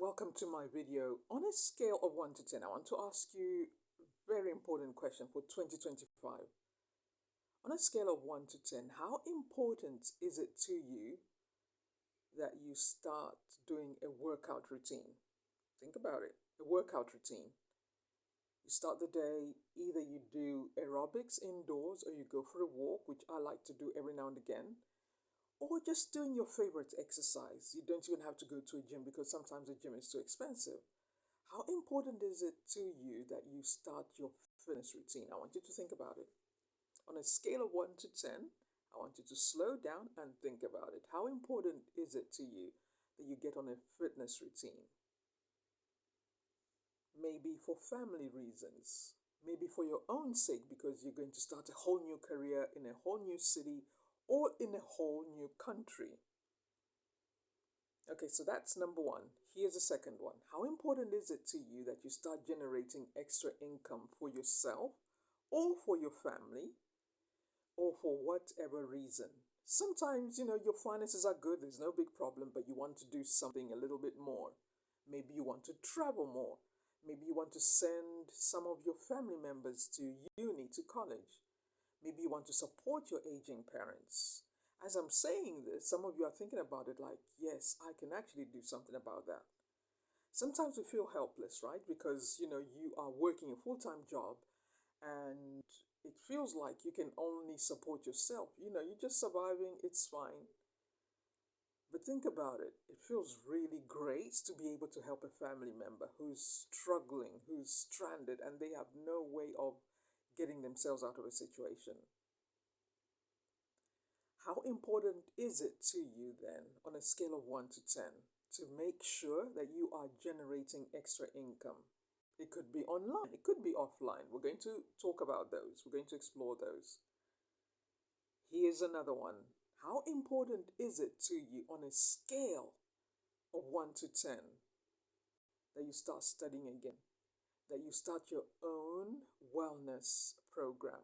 Welcome to my video. On a scale of 1 to 10, I want to ask you a very important question for 2025. On a scale of 1 to 10, how important is it to you that you start doing a workout routine? Think about it, a workout routine. You start the day, either you do aerobics indoors or you go for a walk, which I like to do every now and again, or just doing your favorite exercise. You don't even have to go to a gym because sometimes the gym is too expensive. How important is it to you that you start your fitness routine? I want you to think about it. On a scale of 1 to 10, I want you to slow down and think about it. How important is it to you that you get on a fitness routine? Maybe for family reasons, maybe for your own sake because you're going to start a whole new career in a whole new city or in a whole new country. Okay, so that's number one. Here's the second one. How important is it to you that you start generating extra income for yourself or for your family or for whatever reason? Sometimes, your finances are good, there's no big problem, but you want to do something a little bit more. Maybe you want to travel more. Maybe you want to send some of your family members to uni, to college. Maybe you want to support your aging parents. As I'm saying this, some of you are thinking about it like, yes, I can actually do something about that. Sometimes we feel helpless, right? Because, you are working a full time job and it feels like you can only support yourself. You're just surviving, it's fine. But think about it. It feels really great to be able to help a family member who's struggling, who's stranded, and they have no way of getting themselves out of a situation. How important is it to you then, on a scale of 1 to 10, to make sure that you are generating extra income? It could be online, it could be offline. We're going to talk about those, we're going to explore those. Here's another one. How important is it to you, on a scale of 1 to 10, that you start studying again, that you start your own wellness program?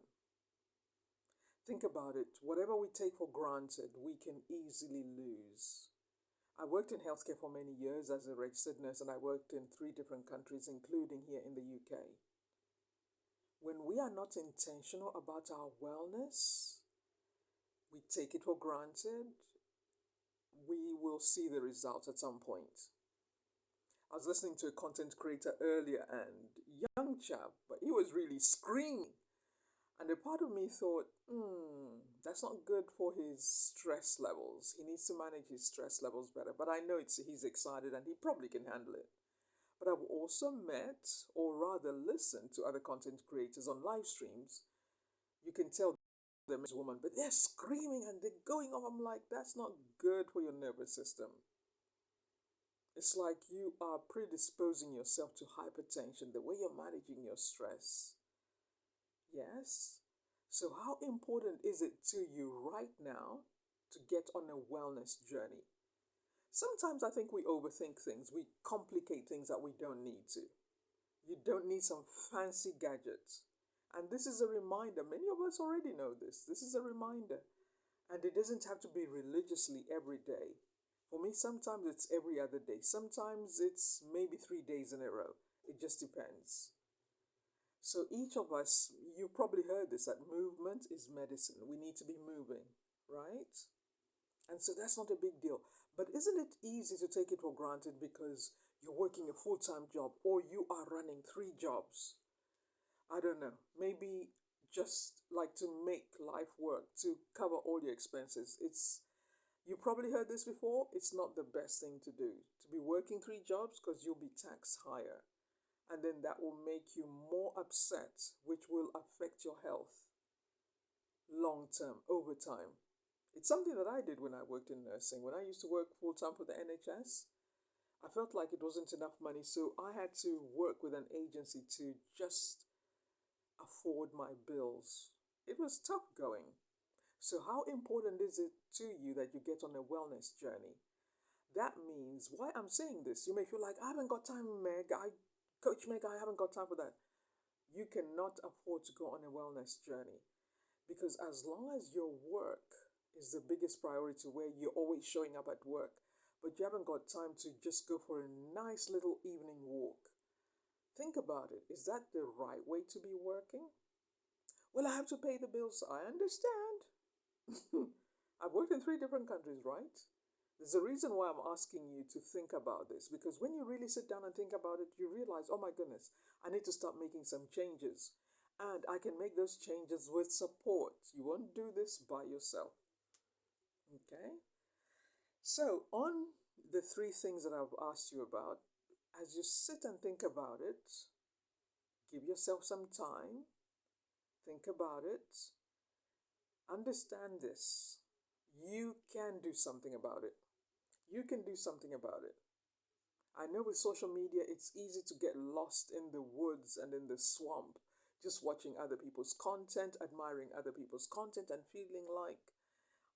Think about it. Whatever we take for granted, we can easily lose. I worked in healthcare for many years as a registered nurse, and I worked in 3 different countries, including here in the UK. When we are not intentional about our wellness, we take it for granted, we will see the results at some point. I was listening to a content creator earlier, and young chap, but he was really screaming. And a part of me thought, that's not good for his stress levels. He needs to manage his stress levels better. But I know he's excited and he probably can handle it. But I've also met, or rather listened to, other content creators on live streams. You can tell them as a woman, but they're screaming and they're going off. I'm like, that's not good for your nervous system. It's like you are predisposing yourself to hypertension, the way you're managing your stress. Yes. So, how important is it to you right now to get on a wellness journey? Sometimes I think we overthink things, we complicate things that we don't need to. You don't need some fancy gadgets. And this is a reminder. Many of us already know this. This is a reminder. And it doesn't have to be religiously every day. For me, sometimes it's every other day. Sometimes it's maybe 3 days in a row. It just depends. So each of us, you probably heard this, that movement is medicine. We need to be moving, right? And so that's not a big deal. But isn't it easy to take it for granted because you're working a full time job or you are running 3 jobs? I don't know. Maybe just like to make life work, to cover all your expenses. You probably heard this before. It's not the best thing to do. To be working 3 jobs because you'll be taxed higher. And then that will make you more upset, which will affect your health long term, over time. It's something that I did when I worked in nursing. When I used to work full time for the NHS, I felt like it wasn't enough money, so I had to work with an agency to just afford my bills. It was tough going. So, how important is it to you that you get on a wellness journey? That means, why I'm saying this, you may feel like, I haven't got time, Coach Meg, I haven't got time for that. You cannot afford to go on a wellness journey because as long as your work is the biggest priority, where you're always showing up at work, but you haven't got time to just go for a nice little evening walk. Think about it. Is that the right way to be working? Well, I have to pay the bills. I understand. I've worked in three different countries, right? There's a reason why I'm asking you to think about this, because when you really sit down and think about it, you realize, oh my goodness, I need to start making some changes. And I can make those changes with support. You won't do this by yourself. Okay? So, on the three things that I've asked you about, as you sit and think about it, give yourself some time, think about it, understand this. You can do something about it. You can do something about it. I know with social media, it's easy to get lost in the woods and in the swamp, just watching other people's content, admiring other people's content, and feeling like,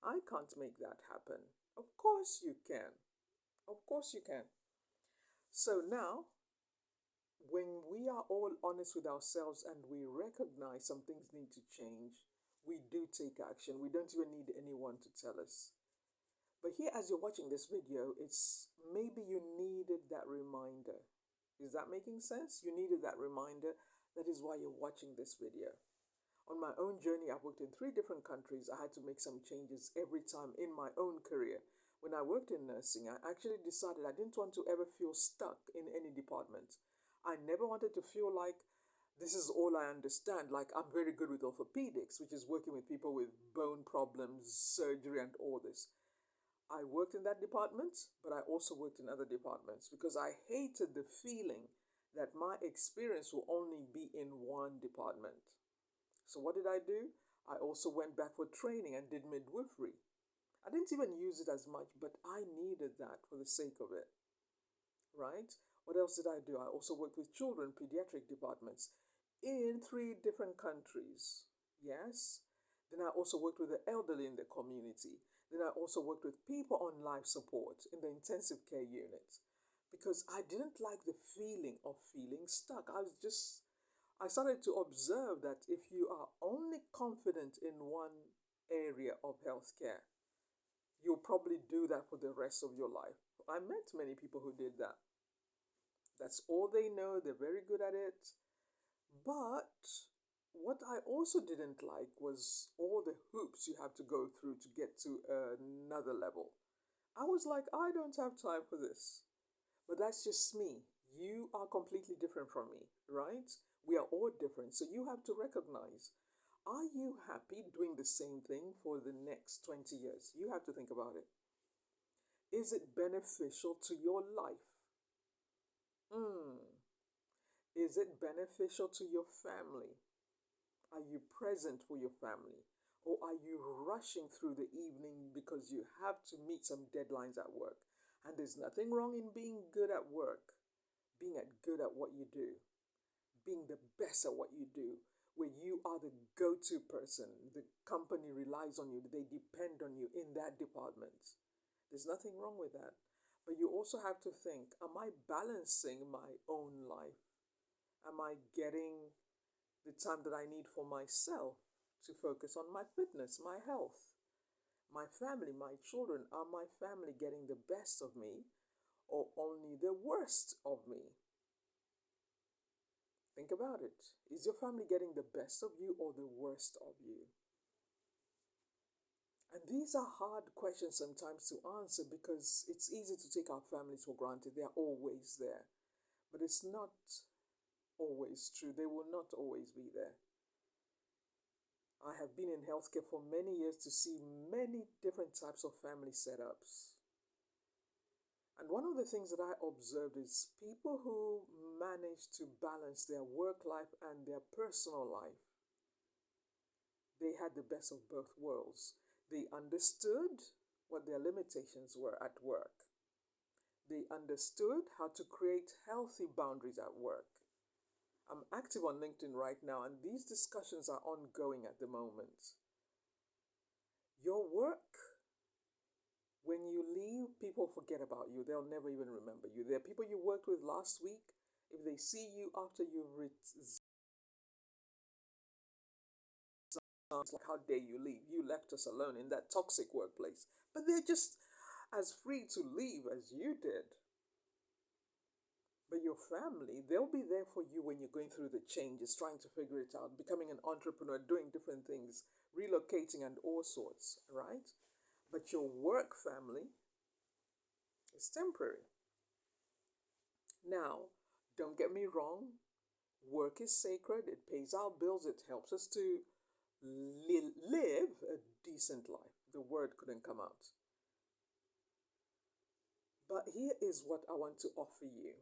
I can't make that happen. Of course you can. Of course you can. So now, when we are all honest with ourselves and we recognize some things need to change, we do take action. We don't even need anyone to tell us. But here, as you're watching this video, it's maybe you needed that reminder. Is that making sense? You needed that reminder. That is why you're watching this video. On my own journey, I've worked in three different countries. I had to make some changes every time in my own career. When I worked in nursing, I actually decided I didn't want to ever feel stuck in any department. I never wanted to feel like this is all I understand. Like I'm very good with orthopedics, which is working with people with bone problems, surgery, and all this. I worked in that department, but I also worked in other departments because I hated the feeling that my experience will only be in one department. So, what did I do? I also went back for training and did midwifery. I didn't even use it as much, but I needed that for the sake of it, right? What else did I do? I also worked with children, pediatric departments in three different countries. Yes. Then I also worked with the elderly in the community. Then I also worked with people on life support in the intensive care unit because I didn't like the feeling of feeling stuck. I started to observe that if you are only confident in one area of healthcare, you'll probably do that for the rest of your life. I met many people who did that. That's all they know, they're very good at it. But what I also didn't like was all the hoops you have to go through to get to another level. I was like, I don't have time for this. But that's just me. You are completely different from me, right? We are all different. So you have to recognize, are you happy doing the same thing for the next 20 years? You have to think about it. Is it beneficial to your life? Hmm. Is it beneficial to your family? Are you present for your family? Or are you rushing through the evening because you have to meet some deadlines at work? And there's nothing wrong in being good at work, being good at what you do, being the best at what you do, where you are the go to person. The company relies on you, they depend on you in that department. There's nothing wrong with that. But you also have to think, am I balancing my own life? Am I getting the time that I need for myself to focus on my fitness, my health, my family, my children? Are my family getting the best of me or only the worst of me? Think about it. Is your family getting the best of you or the worst of you? And these are hard questions sometimes to answer because it's easy to take our families for granted. They're always there. But it's not always true. They will not always be there. I have been in healthcare for many years to see many different types of family setups. And one of the things that I observed is people who manage to balance their work life and their personal life, they had the best of both worlds. They understood what their limitations were at work. They understood how to create healthy boundaries at work. I'm active on LinkedIn right now, and these discussions are ongoing at the moment. Your work, when you leave, people forget about you. They'll never even remember you. There are people you worked with last week. If they see you after you've resigned, it's like, how dare you leave? You left us alone in that toxic workplace. But they're just, as free to leave as you did. But your family, they'll be there for you when you're going through the changes, trying to figure it out, becoming an entrepreneur, doing different things, relocating, and all sorts, right? But your work family is temporary. Now, don't get me wrong, work is sacred, it pays our bills, it helps us to live a decent life. The word couldn't come out. But here is what I want to offer you.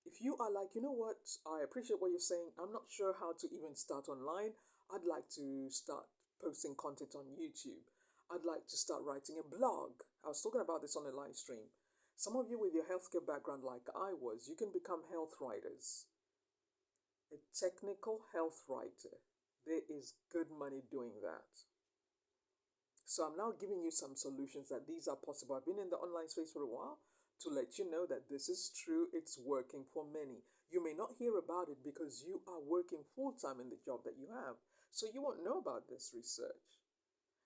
If you are like, you know what, I appreciate what you're saying, I'm not sure how to even start online, I'd like to start posting content on YouTube, I'd like to start writing a blog. I was talking about this on a live stream. Some of you with your healthcare background, like I was, you can become health writers. A technical health writer. There is good money doing that. So I'm now giving you some solutions that these are possible. I've been in the online space for a while to let you know that this is true. It's working for many. You may not hear about it because you are working full time in the job that you have. So you won't know about this research.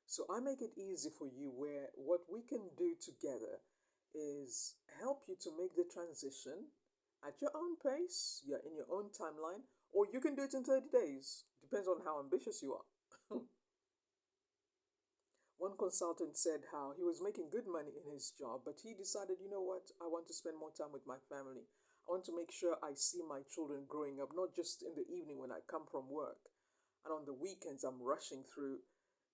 So I make it easy for you where what we can do together is help you to make the transition at your own pace, you're in your own timeline, or you can do it in 30 days. Depends on how ambitious you are. One consultant said how he was making good money in his job, but he decided, you know what, I want to spend more time with my family. I want to make sure I see my children growing up, not just in the evening when I come from work. And on the weekends, I'm rushing through.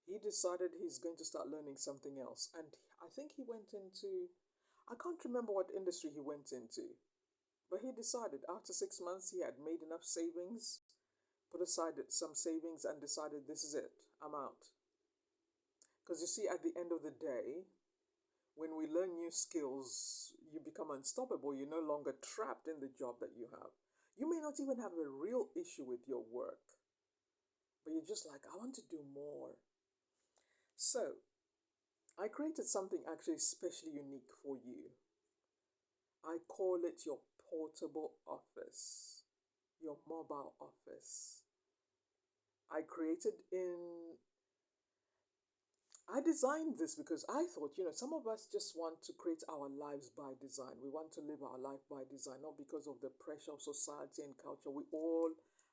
He decided he's going to start learning something else. And I think he went into, I can't remember what industry he went into, but he decided after 6 months he had made enough savings, put aside some savings, and decided this is it, I'm out. Because you see, at the end of the day, when we learn new skills, you become unstoppable. You're no longer trapped in the job that you have. You may not even have a real issue with your work, but you're just like, I want to do more. So, I created something actually especially unique for you. I call it your portable office, your mobile office. I designed this because I thought, some of us just want to create our lives by design. We want to live our life by design, not because of the pressure of society and culture. We all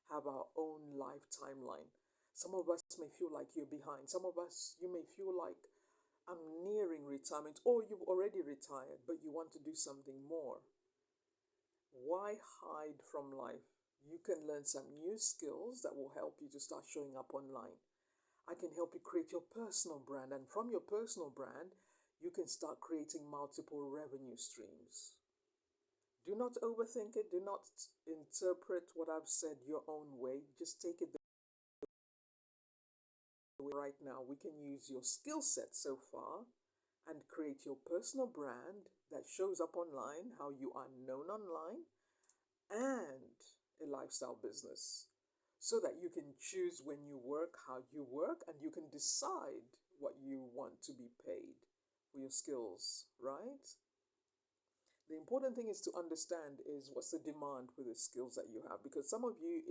have our own life timeline. Some of us may feel like you're behind. Some of us, you may feel like I'm nearing retirement, or you've already retired, but you want to do something more. Why hide from life? You can learn some new skills that will help you to start showing up online. I can help you create your personal brand, and from your personal brand, you can start creating multiple revenue streams. Do not overthink it. Do not interpret what I've said your own way. Just take it the way right now. We can use your skill set so far and create your personal brand that shows up online, how you are known online, and a lifestyle business so that you can choose when you work, how you work, and you can decide what you want to be paid for your skills, right? The important thing is to understand is what's the demand for the skills that you have, because some of you,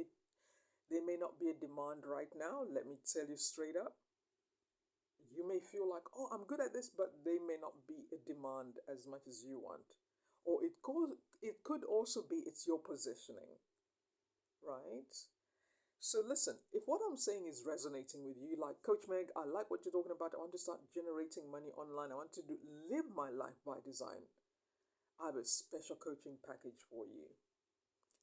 there may not be a demand right now. Let me tell you straight up. You may feel like, oh, I'm good at this, but they may not be a demand as much as you want. Or it could also be it's your positioning, right? So listen, if what I'm saying is resonating with you, like Coach Meg, I like what you're talking about. I want to start generating money online. I want to live my life by design. I have a special coaching package for you.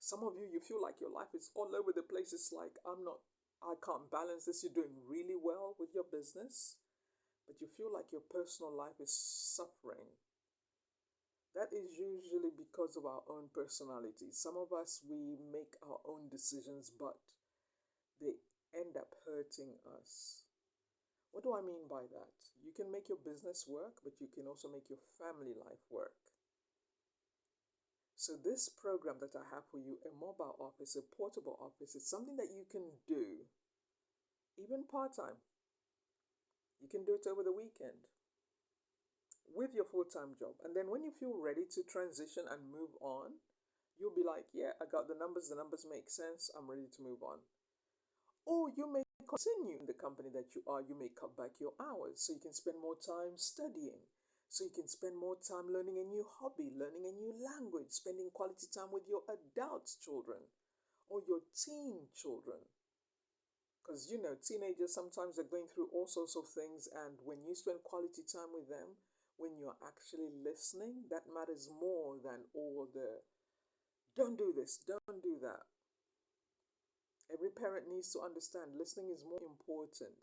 Some of you, you feel like your life is all over the place. It's like, I can't balance this. You're doing really well with your business, but you feel like your personal life is suffering. That is usually because of our own personality. Some of us, we make our own decisions, but they end up hurting us. What do I mean by that? You can make your business work, but you can also make your family life work. So, this program that I have for you, a mobile office, a portable office, it's something that you can do even part time. You can do it over the weekend with your full time job. And then when you feel ready to transition and move on, you'll be like, yeah, I got the numbers make sense, I'm ready to move on. Or you may continue in the company that you are, you may cut back your hours so you can spend more time studying, so you can spend more time learning a new hobby, learning a new language, spending quality time with your adult children or your teen children. Because, teenagers sometimes are going through all sorts of things, and when you spend quality time with them, when you're actually listening, that matters more than all the don't do this, don't do that. Every parent needs to understand listening is more important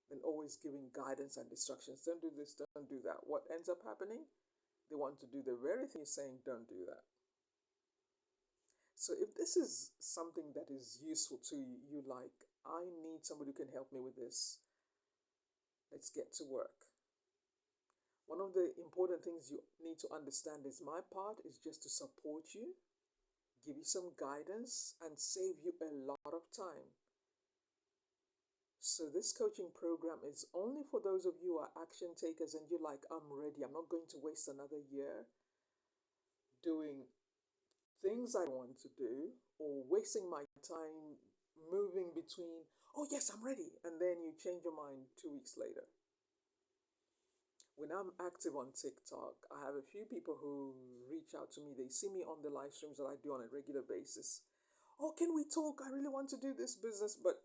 than always giving guidance and instructions. Don't do this, don't do that. What ends up happening? They want to do the very thing you're saying, don't do that. So if this is something that is useful to you, like, I need somebody who can help me with this, let's get to work. One of the important things you need to understand is my part is just to support you, give you some guidance, and save you a lot of time. So this coaching program is only for those of you who are action takers and you're like, I'm ready. I'm not going to waste another year doing things I want to do or wasting my time moving between, oh yes, I'm ready. And then you change your mind 2 weeks later. When I'm active on TikTok, I have a few people who reach out to me. They see me on the live streams that I do on a regular basis. Oh, can we talk? I really want to do this business. But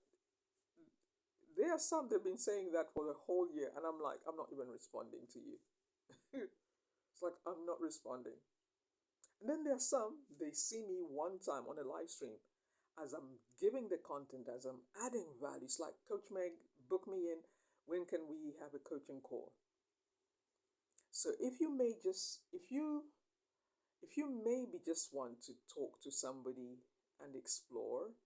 there are some that have been saying that for the whole year. And I'm like, I'm not even responding to you. It's like, I'm not responding. And then there are some, they see me one time on a live stream as I'm giving the content, as I'm adding value. It's like, Coach Meg, book me in. When can we have a coaching call? So if you maybe just want to talk to somebody and explore,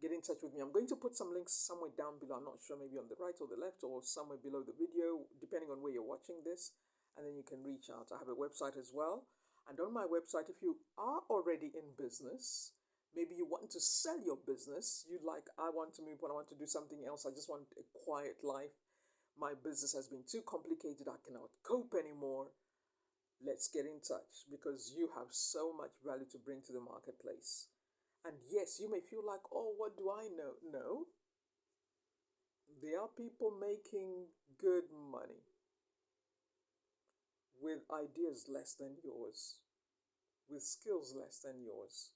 get in touch with me. I'm going to put some links somewhere down below. I'm not sure, maybe on the right or the left or somewhere below the video, depending on where you're watching this. And then you can reach out. I have a website as well. And on my website, if you are already in business, maybe you want to sell your business, you like, I want to move on, I want to do something else, I just want a quiet life. My business has been too complicated, I cannot cope anymore. Let's get in touch because you have so much value to bring to the marketplace. And yes, you may feel like, oh, what do I know? No. There are people making good money with ideas less than yours, with skills less than yours.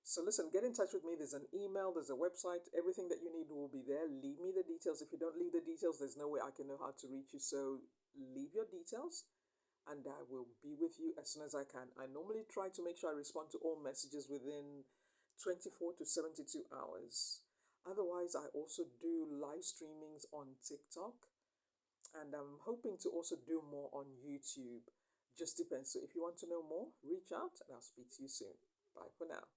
So listen, get in touch with me. There's an email, there's a website, everything that you need will be there. Leave me the details. If you don't leave the details, there's no way I can know how to reach you. So leave your details and I will be with you as soon as I can. I normally try to make sure I respond to all messages within 24 to 72 hours. Otherwise, I also do live streamings on TikTok and I'm hoping to also do more on YouTube. Just depends. So if you want to know more, reach out and I'll speak to you soon. Bye for now.